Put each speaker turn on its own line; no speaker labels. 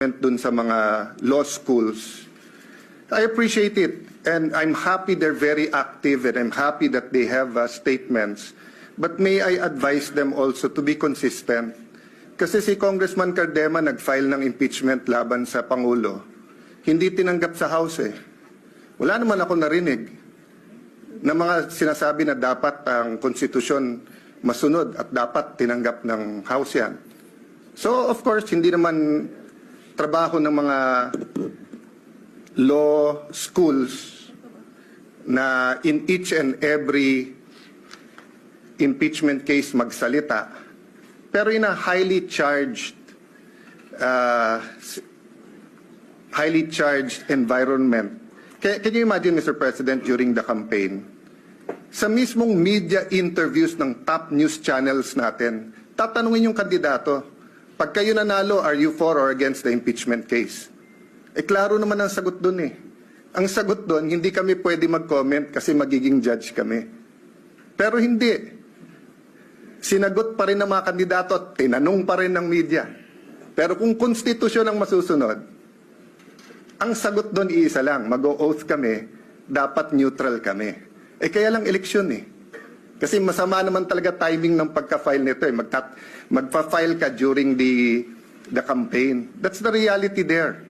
dun sa mga law schools. I appreciate it, and I'm happy they're very active, and I'm happy that they have statements. But may I advise them also to be consistent? Kasi si Congressman Cardema nag-file ng impeachment laban sa Pangulo. Hindi tinanggap sa House eh. Wala naman ako narinig na mga sinasabi na dapat ang konstitusyon masunod at dapat tinanggap ng House yan. So of course, hindi naman trabaho ng mga law schools na in each and every impeachment case magsalita. Pero in a highly charged environment. Can you imagine, Mr. President, during the campaign, sa mismong media interviews ng top news channels natin, tatanungin yung kandidato, pag kayo nanalo, are you for or against the impeachment case? Eh, klaro naman ang sagot dun eh. Ang sagot dun, hindi kami pwede mag-comment kasi magiging judge kami. Pero hindi. Sinagot pa rin ng mga kandidato at tinanong pa rin ng media. Pero kung konstitusyon ang masusunod, ang sagot doon iisa lang, mag-o-oath kami, dapat neutral kami. Eh kaya lang eleksyon eh. Kasi masama naman talaga timing ng pagka-file nito eh. Magpa-file ka during the campaign. That's the reality there.